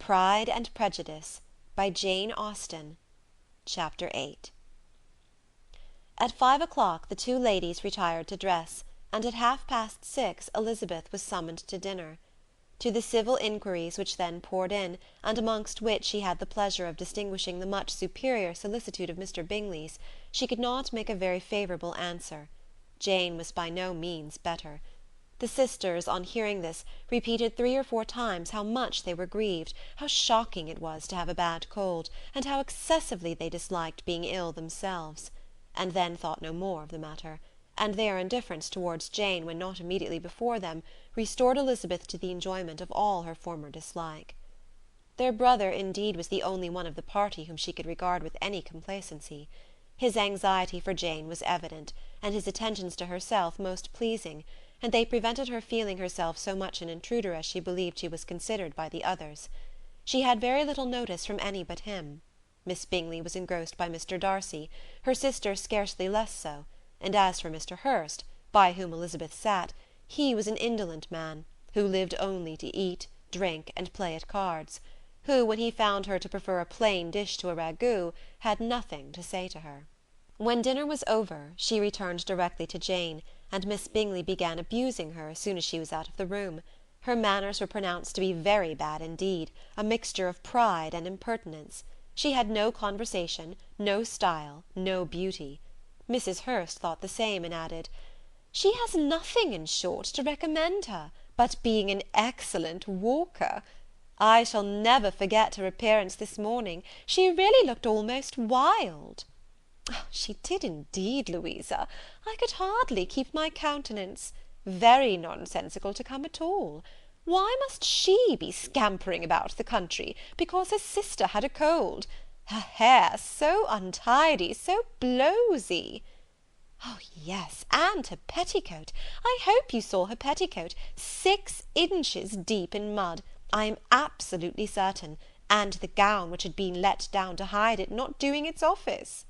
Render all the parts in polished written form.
Pride and Prejudice by Jane Austen. Chapter 8. At 5 o'clock the two ladies retired to dress, and at 6:30 Elizabeth was summoned to dinner. To the civil inquiries which then poured in, and amongst which she had the pleasure of distinguishing the much superior solicitude of Mr. Bingley's, she could not make a very favourable answer. Jane was by no means better. The sisters, on hearing this, repeated 3 or 4 times how much they were grieved, how shocking it was to have a bad cold, and how excessively they disliked being ill themselves, and then thought no more of the matter, and their indifference towards Jane, when not immediately before them, restored Elizabeth to the enjoyment of all her former dislike. Their brother, indeed, was the only one of the party whom she could regard with any complacency. His anxiety for Jane was evident, and his attentions to herself most pleasing, and they prevented her feeling herself so much an intruder as she believed she was considered by the others. She had very little notice from any but him. Miss Bingley was engrossed by Mr. Darcy, her sister scarcely less so, and as for Mr. Hurst, by whom Elizabeth sat, he was an indolent man, who lived only to eat, drink, and play at cards, who, when he found her to prefer a plain dish to a ragout, had nothing to say to her. When dinner was over, she returned directly to Jane, and Miss Bingley began abusing her as soon as she was out of the room. Her manners were pronounced to be very bad indeed, a mixture of pride and impertinence. She had no conversation, no style, no beauty. Mrs. Hurst thought the same, and added, "She has nothing, in short, to recommend her, but being an excellent walker. I shall never forget her appearance this morning. She really looked almost wild." "She did indeed, Louisa. I could hardly keep my countenance. Very nonsensical to come at all. Why must she be scampering about the country, because her sister had a cold? Her hair so untidy, so blowsy. Oh, yes, and her petticoat. I hope you saw her petticoat. 6 inches deep in mud, I am absolutely certain, and the gown which had been let down to hide it not doing its office."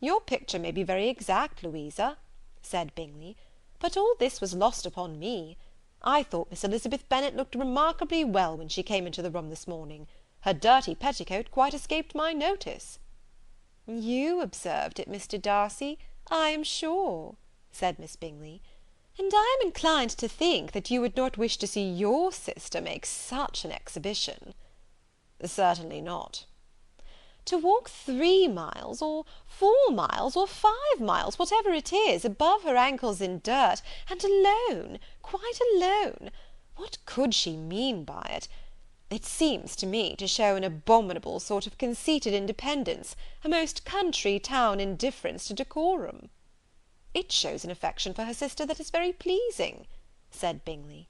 "Your picture may be very exact, Louisa," said Bingley, "but all this was lost upon me. I thought Miss Elizabeth Bennet looked remarkably well when she came into the room this morning. Her dirty petticoat quite escaped my notice." "You observed it, Mr. Darcy, I am sure," said Miss Bingley, "and I am inclined to think that you would not wish to see your sister make such an exhibition." "Certainly not." "To walk 3 miles, or 4 miles, or 5 miles, whatever it is, above her ankles in dirt, and alone, quite alone! What could she mean by it? It seems to me to show an abominable sort of conceited independence, a most country town indifference to decorum." "It shows an affection for her sister that is very pleasing," said Bingley.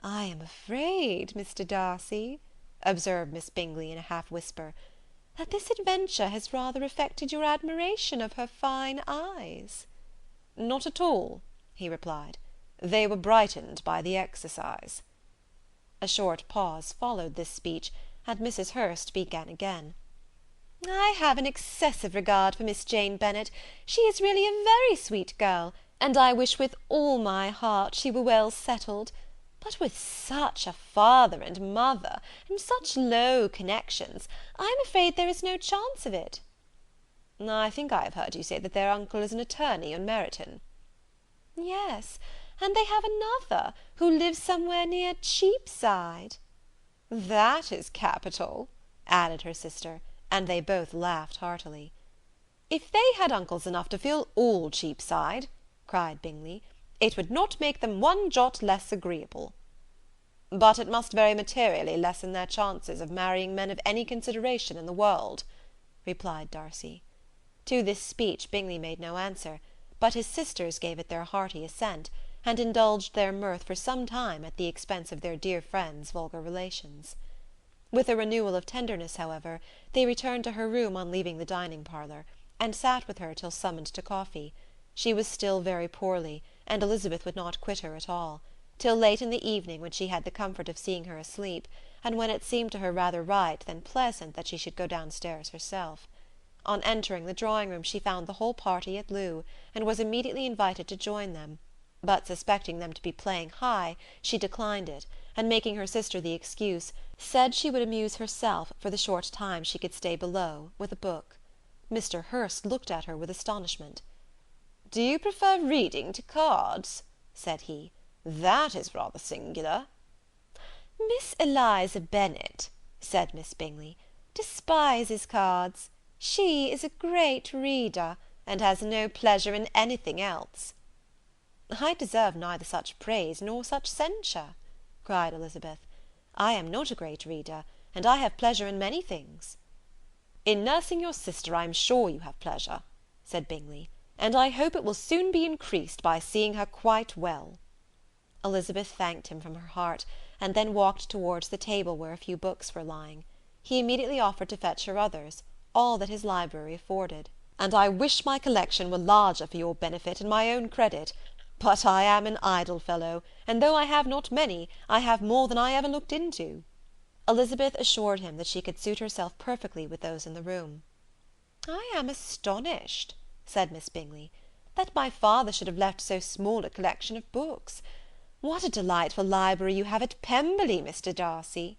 "I am afraid, Mr. Darcy," observed Miss Bingley in a half whisper, "that this adventure has rather affected your admiration of her fine eyes." "Not at all," he replied. "They were brightened by the exercise." A short pause followed this speech, and Mrs. Hurst began again. "I have an excessive regard for Miss Jane Bennet. She is really a very sweet girl, and I wish with all my heart she were well settled. But with such a father and mother, and such low connections, I am afraid there is no chance of it." "I think I have heard you say that their uncle is an attorney on Meryton." "Yes, and they have another, who lives somewhere near Cheapside." "That is capital," added her sister, and they both laughed heartily. "If they had uncles enough to fill all Cheapside," cried Bingley, "it would not make them one jot less agreeable." "But it must very materially lessen their chances of marrying men of any consideration in the world," replied Darcy. To this speech Bingley made no answer, but his sisters gave it their hearty assent, and indulged their mirth for some time at the expense of their dear friend's vulgar relations. With a renewal of tenderness, however, they returned to her room on leaving the dining parlour, and sat with her till summoned to coffee. She was still very poorly, and Elizabeth would not quit her at all, till late in the evening, when she had the comfort of seeing her asleep, and when it seemed to her rather right than pleasant that she should go downstairs herself. On entering the drawing-room she found the whole party at loo, and was immediately invited to join them, but suspecting them to be playing high, she declined it, and making her sister the excuse, said she would amuse herself for the short time she could stay below with a book. Mr. Hurst looked at her with astonishment. "Do you prefer reading to cards?" said he. "That is rather singular." "Miss Eliza Bennet," said Miss Bingley, "despises cards. She is a great reader, and has no pleasure in anything else." "I deserve neither such praise nor such censure," cried Elizabeth. "I am not a great reader, and I have pleasure in many things." "In nursing your sister I am sure you have pleasure," said Bingley, "and I hope it will soon be increased by seeing her quite well." Elizabeth thanked him from her heart, and then walked towards the table where a few books were lying. He immediately offered to fetch her others, all that his library afforded. "And I wish my collection were larger for your benefit and my own credit. But I am an idle fellow, and though I have not many, I have more than I ever looked into." Elizabeth assured him that she could suit herself perfectly with those in the room. "I am astonished," said Miss Bingley, "that my father should have left so small a collection of books. What a delightful library you have at Pemberley, Mr. Darcy!"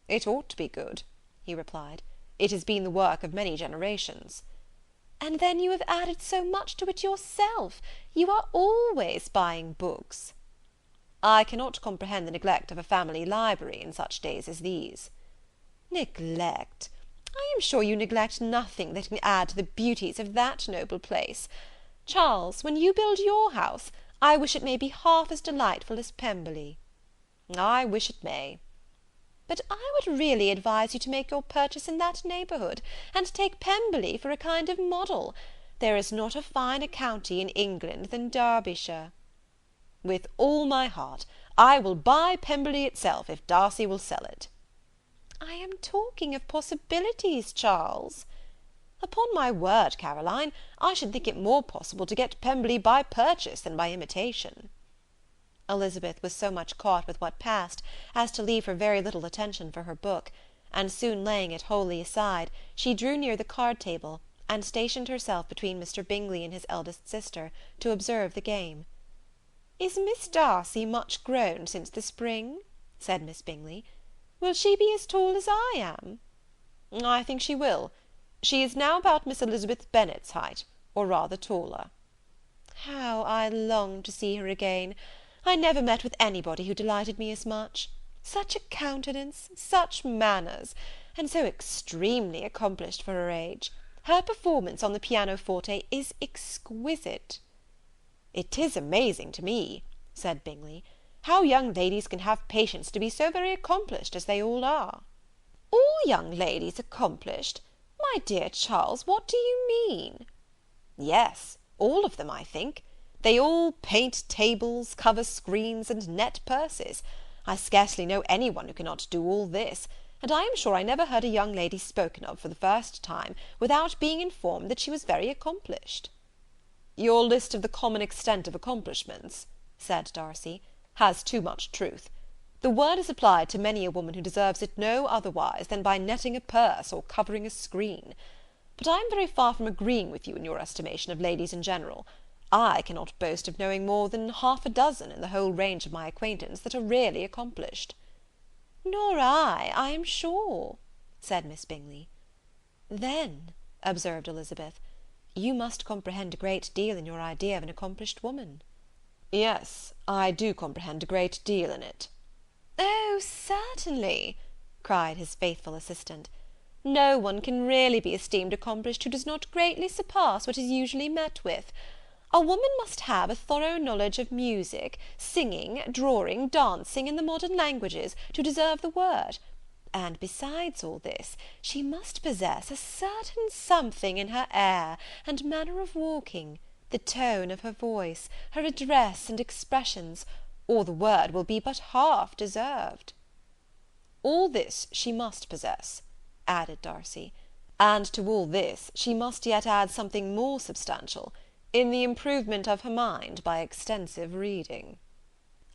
"It ought to be good," he replied. "It has been the work of many generations." "And then you have added so much to it yourself. You are always buying books." "I cannot comprehend the neglect of a family library in such days as these." "Neglect! I am sure you neglect nothing that can add to the beauties of that noble place. Charles, when you build your house, I wish it may be half as delightful as Pemberley." "I wish it may." "But I would really advise you to make your purchase in that neighbourhood, and take Pemberley for a kind of model. There is not a finer county in England than Derbyshire." "With all my heart. I will buy Pemberley itself, if Darcy will sell it." "I am talking of possibilities, Charles." "Upon my word, Caroline, I should think it more possible to get Pemberley by purchase than by imitation." Elizabeth was so much caught with what passed as to leave her very little attention for her book, and soon laying it wholly aside, she drew near the card table, and stationed herself between Mr. Bingley and his eldest sister, to observe the game. "Is Miss Darcy much grown since the spring?" said Miss Bingley. "Will she be as tall as I am?" "I think she will. She is now about Miss Elizabeth Bennet's height, or rather taller." "How I long to see her again! I never met with anybody who delighted me as much. Such a countenance, such manners, and so extremely accomplished for her age. Her performance on the pianoforte is exquisite." "It is amazing to me," said Bingley, "how young ladies can have patience to be so very accomplished as they all are." "All young ladies accomplished! My dear Charles, what do you mean?" "Yes, all of them, I think. They all paint tables, cover screens, and net purses. I scarcely know any one who cannot do all this, and I am sure I never heard a young lady spoken of for the first time without being informed that she was very accomplished." "Your list of the common extent of accomplishments," said Darcy, "has too much truth. The word is applied to many a woman who deserves it no otherwise than by netting a purse or covering a screen. But I am very far from agreeing with you in your estimation of ladies in general. I cannot boast of knowing more than half a dozen in the whole range of my acquaintance that are really accomplished." "Nor I am sure," said Miss Bingley. "Then," observed Elizabeth, "you must comprehend a great deal in your idea of an accomplished woman." "Yes, I do comprehend a great deal in it." "Oh, certainly," cried his faithful assistant. "No one can really be esteemed accomplished who does not greatly surpass what is usually met with. A woman must have a thorough knowledge of music, singing, drawing, dancing, and the modern languages, to deserve the word. And besides all this, she must possess a certain something in her air and manner of walking, the tone of her voice, her address and expressions, or the word will be but half deserved." "All this she must possess," added Darcy, "and to all this she must yet add something more substantial, in the improvement of her mind by extensive reading."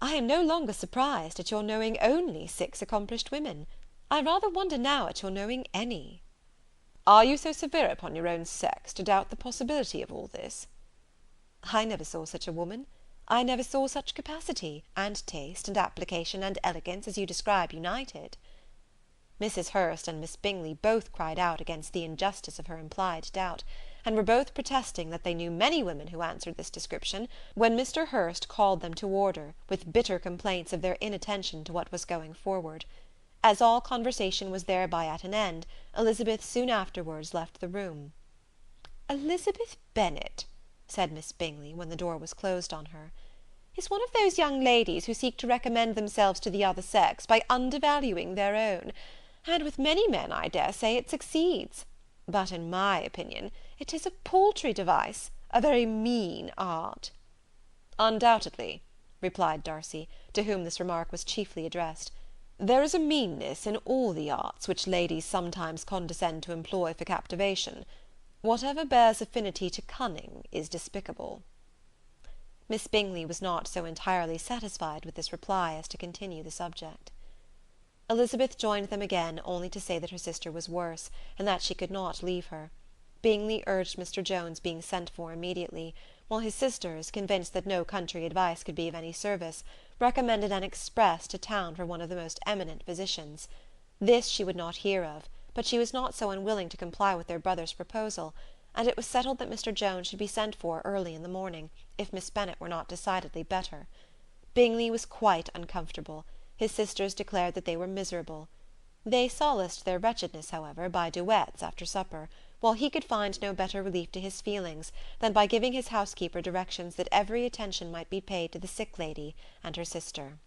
"I am no longer surprised at your knowing only 6 accomplished women. I rather wonder now at your knowing any." "Are you so severe upon your own sex to doubt the possibility of all this?" "I never saw such a woman. I never saw such capacity, and taste, and application, and elegance as you describe united." Mrs. Hurst and Miss Bingley both cried out against the injustice of her implied doubt, and were both protesting that they knew many women who answered this description, when Mr. Hurst called them to order, with bitter complaints of their inattention to what was going forward. As all conversation was thereby at an end, Elizabeth soon afterwards left the room. "Elizabeth Bennet," said Miss Bingley, when the door was closed on her, "is one of those young ladies who seek to recommend themselves to the other sex by undervaluing their own, and with many men, I dare say, it succeeds; but, in my opinion, it is a paltry device, a very mean art." "Undoubtedly," replied Darcy, to whom this remark was chiefly addressed, "there is a meanness in all the arts which ladies sometimes condescend to employ for captivation. Whatever bears affinity to cunning is despicable." Miss Bingley was not so entirely satisfied with this reply as to continue the subject. Elizabeth joined them again, only to say that her sister was worse, and that she could not leave her. Bingley urged Mr. Jones being sent for immediately, while his sisters, convinced that no country advice could be of any service, recommended an express to town for one of the most eminent physicians. This she would not hear of, but she was not so unwilling to comply with their brother's proposal, and it was settled that Mr. Jones should be sent for early in the morning, if Miss Bennet were not decidedly better. Bingley was quite uncomfortable. His sisters declared that they were miserable. They solaced their wretchedness, however, by duets after supper, while he could find no better relief to his feelings than by giving his housekeeper directions that every attention might be paid to the sick lady and her sister.